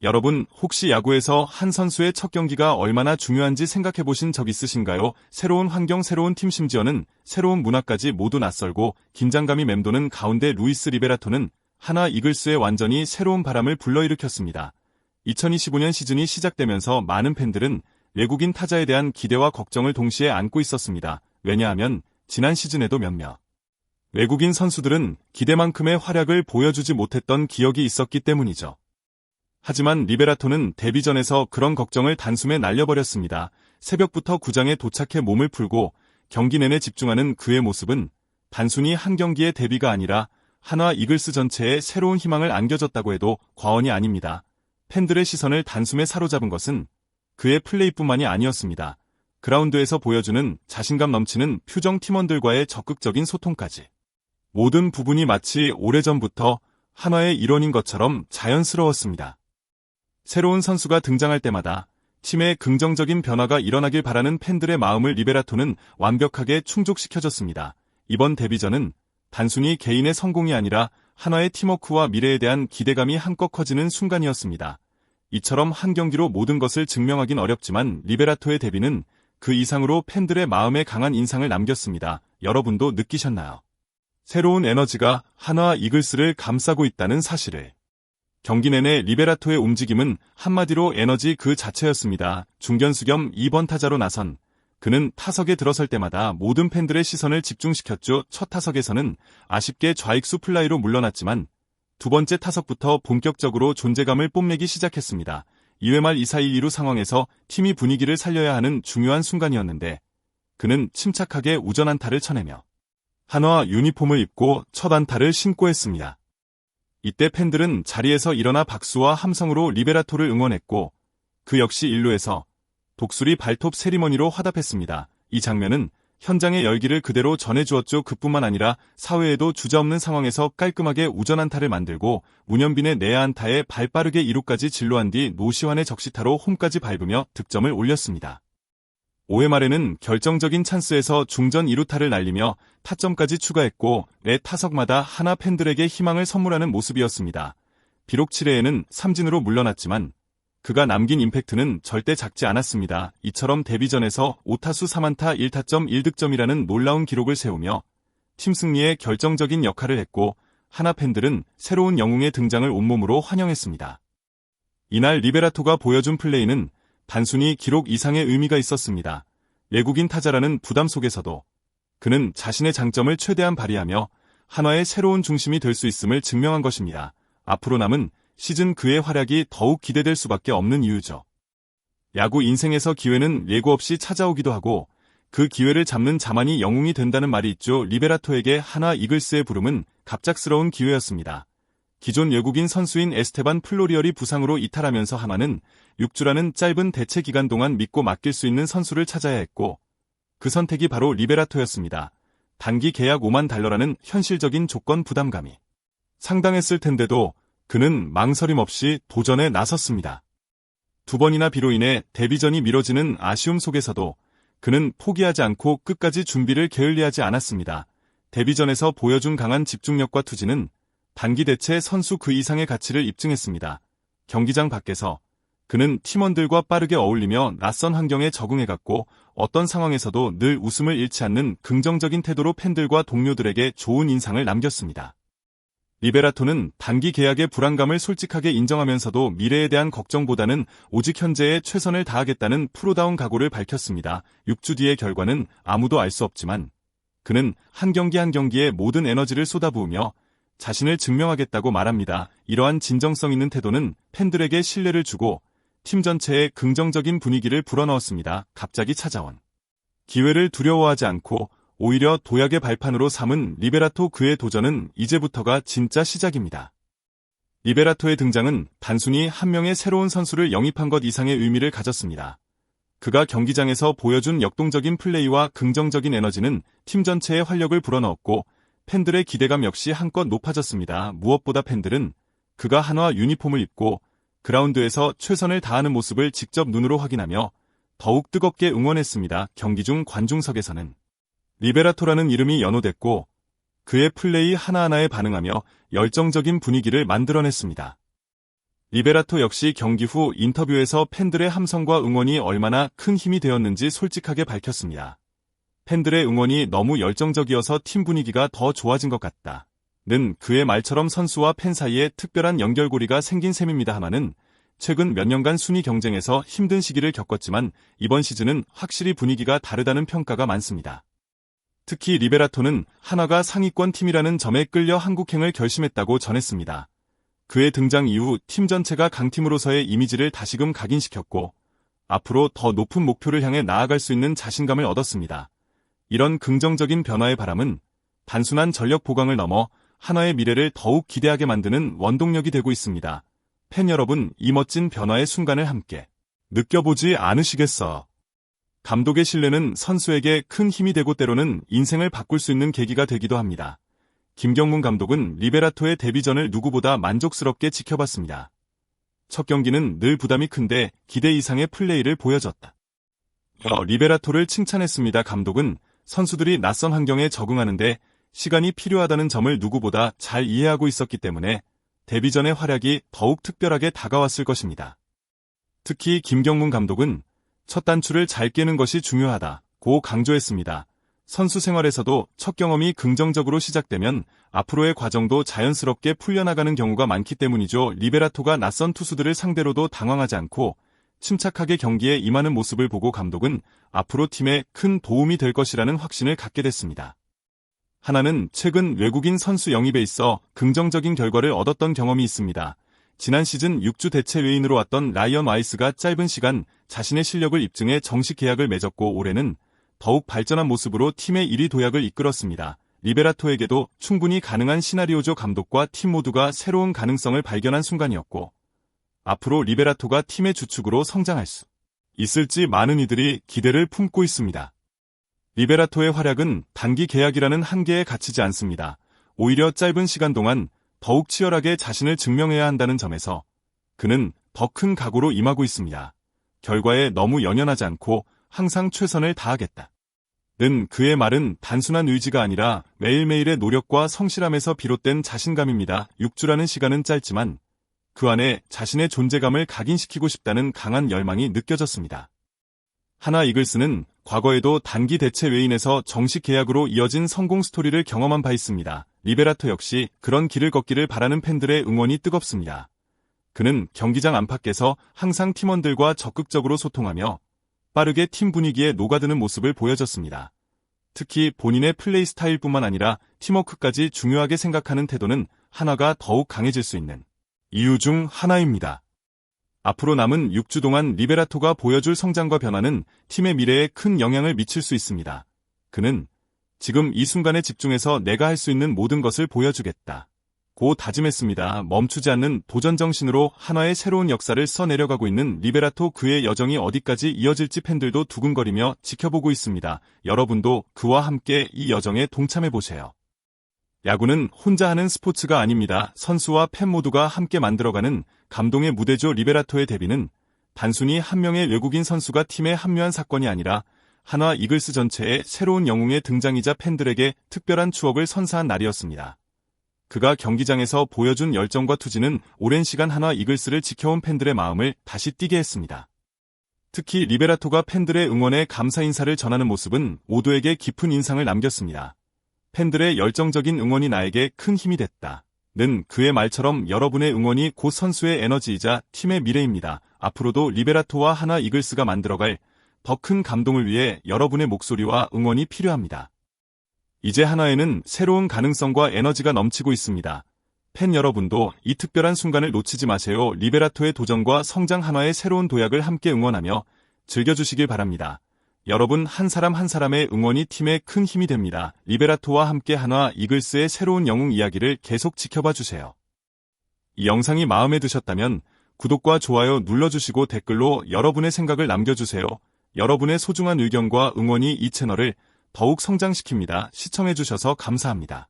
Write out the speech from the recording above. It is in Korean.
여러분, 혹시 야구에서 한 선수의 첫 경기가 얼마나 중요한지 생각해 보신 적 있으신가요? 새로운 환경, 새로운 팀, 심지어는 새로운 문화까지 모두 낯설고 긴장감이 맴도는 가운데 루이스 리베라토는 하나 이글스에 완전히 새로운 바람을 불러일으켰습니다. 2025년 시즌이 시작되면서 많은 팬들은 외국인 타자에 대한 기대와 걱정을 동시에 안고 있었습니다. 왜냐하면 지난 시즌에도 몇몇 외국인 선수들은 기대만큼의 활약을 보여주지 못했던 기억이 있었기 때문이죠. 하지만 리베라토는 데뷔전에서 그런 걱정을 단숨에 날려버렸습니다. 새벽부터 구장에 도착해 몸을 풀고 경기 내내 집중하는 그의 모습은 단순히 한 경기의 데뷔가 아니라 한화 이글스 전체에 새로운 희망을 안겨줬다고 해도 과언이 아닙니다. 팬들의 시선을 단숨에 사로잡은 것은 그의 플레이뿐만이 아니었습니다. 그라운드에서 보여주는 자신감 넘치는 표정, 팀원들과의 적극적인 소통까지. 모든 부분이 마치 오래전부터 한화의 일원인 것처럼 자연스러웠습니다. 새로운 선수가 등장할 때마다 팀의 긍정적인 변화가 일어나길 바라는 팬들의 마음을 리베라토는 완벽하게 충족시켜줬습니다. 이번 데뷔전은 단순히 개인의 성공이 아니라 한화의 팀워크와 미래에 대한 기대감이 한껏 커지는 순간이었습니다. 이처럼 한 경기로 모든 것을 증명하긴 어렵지만 리베라토의 데뷔는 그 이상으로 팬들의 마음에 강한 인상을 남겼습니다. 여러분도 느끼셨나요? 새로운 에너지가 한화 이글스를 감싸고 있다는 사실을. 경기 내내 리베라토의 움직임은 한마디로 에너지 그 자체였습니다. 중견수 겸 2번 타자로 나선 그는 타석에 들어설 때마다 모든 팬들의 시선을 집중시켰죠. 첫 타석에서는 아쉽게 좌익수 플라이로 물러났지만 두 번째 타석부터 본격적으로 존재감을 뽐내기 시작했습니다. 2회 말 2-4-1-2루 상황에서 팀이 분위기를 살려야 하는 중요한 순간이었는데 그는 침착하게 우전 안타를 쳐내며 한화 유니폼을 입고 첫 안타를 신고했습니다. 이때 팬들은 자리에서 일어나 박수와 함성으로 리베라토를 응원했고 그 역시 1루에서 독수리 발톱 세리머니로 화답했습니다. 이 장면은 현장의 열기를 그대로 전해주었죠. 그뿐만 아니라 4회에도 주저없는 상황에서 깔끔하게 우전 안타를 만들고 문현빈의 내야 안타에 발빠르게 2루까지 진로한 뒤 노시환의 적시타로 홈까지 밟으며 득점을 올렸습니다. 5회 말에는 결정적인 찬스에서 중전 2루타를 날리며 타점까지 추가했고 매 타석마다 한화 팬들에게 희망을 선물하는 모습이었습니다. 비록 7회에는 삼진으로 물러났지만 그가 남긴 임팩트는 절대 작지 않았습니다. 이처럼 데뷔전에서 5타수 3안타 1타점 1득점이라는 놀라운 기록을 세우며 팀 승리에 결정적인 역할을 했고 한화 팬들은 새로운 영웅의 등장을 온몸으로 환영했습니다. 이날 리베라토가 보여준 플레이는 단순히 기록 이상의 의미가 있었습니다. 외국인 타자라는 부담 속에서도 그는 자신의 장점을 최대한 발휘하며 한화의 새로운 중심이 될 수 있음을 증명한 것입니다. 앞으로 남은 시즌 그의 활약이 더욱 기대될 수밖에 없는 이유죠. 야구 인생에서 기회는 예고 없이 찾아오기도 하고 그 기회를 잡는 자만이 영웅이 된다는 말이 있죠. 리베라토에게 한화 이글스의 부름은 갑작스러운 기회였습니다. 기존 외국인 선수인 에스테반 플로리얼이 부상으로 이탈하면서 한화는 6주라는 짧은 대체 기간 동안 믿고 맡길 수 있는 선수를 찾아야 했고 그 선택이 바로 리베라토였습니다. 단기 계약 $5만 현실적인 조건 부담감이 상당했을 텐데도 그는 망설임 없이 도전에 나섰습니다. 두 번이나 비로 인해 데뷔전이 미뤄지는 아쉬움 속에서도 그는 포기하지 않고 끝까지 준비를 게을리하지 않았습니다. 데뷔전에서 보여준 강한 집중력과 투지는 단기 대체 선수 그 이상의 가치를 입증했습니다. 경기장 밖에서 그는 팀원들과 빠르게 어울리며 낯선 환경에 적응해갔고 어떤 상황에서도 늘 웃음을 잃지 않는 긍정적인 태도로 팬들과 동료들에게 좋은 인상을 남겼습니다. 리베라토는 단기 계약의 불안감을 솔직하게 인정하면서도 미래에 대한 걱정보다는 오직 현재에 최선을 다하겠다는 프로다운 각오를 밝혔습니다. 6주 뒤의 결과는 아무도 알 수 없지만 그는 한 경기 한 경기에 모든 에너지를 쏟아부으며 자신을 증명하겠다고 말합니다. 이러한 진정성 있는 태도는 팬들에게 신뢰를 주고 팀 전체에 긍정적인 분위기를 불어넣었습니다. 갑자기 찾아온 기회를 두려워하지 않고 오히려 도약의 발판으로 삼은 리베라토. 그의 도전은 이제부터가 진짜 시작입니다. 리베라토의 등장은 단순히 한 명의 새로운 선수를 영입한 것 이상의 의미를 가졌습니다. 그가 경기장에서 보여준 역동적인 플레이와 긍정적인 에너지는 팀 전체의 활력을 불어넣었고 팬들의 기대감 역시 한껏 높아졌습니다. 무엇보다 팬들은 그가 한화 유니폼을 입고 그라운드에서 최선을 다하는 모습을 직접 눈으로 확인하며 더욱 뜨겁게 응원했습니다. 경기 중 관중석에서는 리베라토라는 이름이 연호됐고 그의 플레이 하나하나에 반응하며 열정적인 분위기를 만들어냈습니다. 리베라토 역시 경기 후 인터뷰에서 팬들의 함성과 응원이 얼마나 큰 힘이 되었는지 솔직하게 밝혔습니다. 팬들의 응원이 너무 열정적이어서 팀 분위기가 더 좋아진 것 같다. 는 그의 말처럼 선수와 팬 사이에 특별한 연결고리가 생긴 셈입니다. 하나는 최근 몇 년간 순위 경쟁에서 힘든 시기를 겪었지만 이번 시즌은 확실히 분위기가 다르다는 평가가 많습니다. 특히 리베라토는 하나가 상위권 팀이라는 점에 끌려 한국행을 결심했다고 전했습니다. 그의 등장 이후 팀 전체가 강팀으로서의 이미지를 다시금 각인시켰고 앞으로 더 높은 목표를 향해 나아갈 수 있는 자신감을 얻었습니다. 이런 긍정적인 변화의 바람은 단순한 전력 보강을 넘어 한화의 미래를 더욱 기대하게 만드는 원동력이 되고 있습니다. 팬 여러분, 이 멋진 변화의 순간을 함께 느껴보지 않으시겠어? 감독의 신뢰는 선수에게 큰 힘이 되고 때로는 인생을 바꿀 수 있는 계기가 되기도 합니다. 김경문 감독은 리베라토의 데뷔전을 누구보다 만족스럽게 지켜봤습니다. 첫 경기는 늘 부담이 큰데 기대 이상의 플레이를 보여줬다. 리베라토를 칭찬했습니다. 감독은 선수들이 낯선 환경에 적응하는데 시간이 필요하다는 점을 누구보다 잘 이해하고 있었기 때문에 데뷔전의 활약이 더욱 특별하게 다가왔을 것입니다. 특히 김경문 감독은 첫 단추를 잘 깨는 것이 중요하다고 강조했습니다. 선수 생활에서도 첫 경험이 긍정적으로 시작되면 앞으로의 과정도 자연스럽게 풀려나가는 경우가 많기 때문이죠. 리베라토가 낯선 투수들을 상대로도 당황하지 않고 침착하게 경기에 임하는 모습을 보고 감독은 앞으로 팀에 큰 도움이 될 것이라는 확신을 갖게 됐습니다. 하나는 최근 외국인 선수 영입에 있어 긍정적인 결과를 얻었던 경험이 있습니다. 지난 시즌 6주 대체 외인으로 왔던 라이언 와이스가 짧은 시간 자신의 실력을 입증해 정식 계약을 맺었고 올해는 더욱 발전한 모습으로 팀의 1위 도약을 이끌었습니다. 리베라토에게도 충분히 가능한 시나리오죠. 감독과 팀 모두가 새로운 가능성을 발견한 순간이었고 앞으로 리베라토가 팀의 주축으로 성장할 수 있을지 많은 이들이 기대를 품고 있습니다. 리베라토의 활약은 단기 계약이라는 한계에 갇히지 않습니다. 오히려 짧은 시간 동안 더욱 치열하게 자신을 증명해야 한다는 점에서 그는 더 큰 각오로 임하고 있습니다. 결과에 너무 연연하지 않고 항상 최선을 다하겠다. 는 그의 말은 단순한 의지가 아니라 매일매일의 노력과 성실함에서 비롯된 자신감입니다. 6주라는 시간은 짧지만 그 안에 자신의 존재감을 각인시키고 싶다는 강한 열망이 느껴졌습니다. 하나 이글스는 과거에도 단기 대체 외인에서 정식 계약으로 이어진 성공 스토리를 경험한 바 있습니다. 리베라토 역시 그런 길을 걷기를 바라는 팬들의 응원이 뜨겁습니다. 그는 경기장 안팎에서 항상 팀원들과 적극적으로 소통하며 빠르게 팀 분위기에 녹아드는 모습을 보여줬습니다. 특히 본인의 플레이 스타일뿐만 아니라 팀워크까지 중요하게 생각하는 태도는 한화가 더욱 강해질 수 있는 이유 중 하나입니다. 앞으로 남은 6주 동안 리베라토가 보여줄 성장과 변화는 팀의 미래에 큰 영향을 미칠 수 있습니다. 그는 지금 이 순간에 집중해서 내가 할 수 있는 모든 것을 보여주겠다. 고 다짐했습니다. 멈추지 않는 도전 정신으로 한화의 새로운 역사를 써내려가고 있는 리베라토, 그의 여정이 어디까지 이어질지 팬들도 두근거리며 지켜보고 있습니다. 여러분도 그와 함께 이 여정에 동참해보세요. 야구는 혼자 하는 스포츠가 아닙니다. 선수와 팬 모두가 함께 만들어가는 감동의 무대죠. 리베라토의 데뷔는 단순히 한 명의 외국인 선수가 팀에 합류한 사건이 아니라 한화 이글스 전체의 새로운 영웅의 등장이자 팬들에게 특별한 추억을 선사한 날이었습니다. 그가 경기장에서 보여준 열정과 투지는 오랜 시간 한화 이글스를 지켜온 팬들의 마음을 다시 뛰게 했습니다. 특히 리베라토가 팬들의 응원에 감사 인사를 전하는 모습은 모두에게 깊은 인상을 남겼습니다. 팬들의 열정적인 응원이 나에게 큰 힘이 됐다. 는 그의 말처럼 여러분의 응원이 곧 선수의 에너지이자 팀의 미래입니다. 앞으로도 리베라토와 한화 이글스가 만들어갈 더 큰 감동을 위해 여러분의 목소리와 응원이 필요합니다. 이제 한화에는 새로운 가능성과 에너지가 넘치고 있습니다. 팬 여러분도 이 특별한 순간을 놓치지 마세요. 리베라토의 도전과 성장, 한화의 새로운 도약을 함께 응원하며 즐겨주시길 바랍니다. 여러분 한 사람 한 사람의 응원이 팀에 큰 힘이 됩니다. 리베라토와 함께 한화 이글스의 새로운 영웅 이야기를 계속 지켜봐 주세요. 이 영상이 마음에 드셨다면 구독과 좋아요 눌러주시고 댓글로 여러분의 생각을 남겨주세요. 여러분의 소중한 의견과 응원이 이 채널을 더욱 성장시킵니다. 시청해주셔서 감사합니다.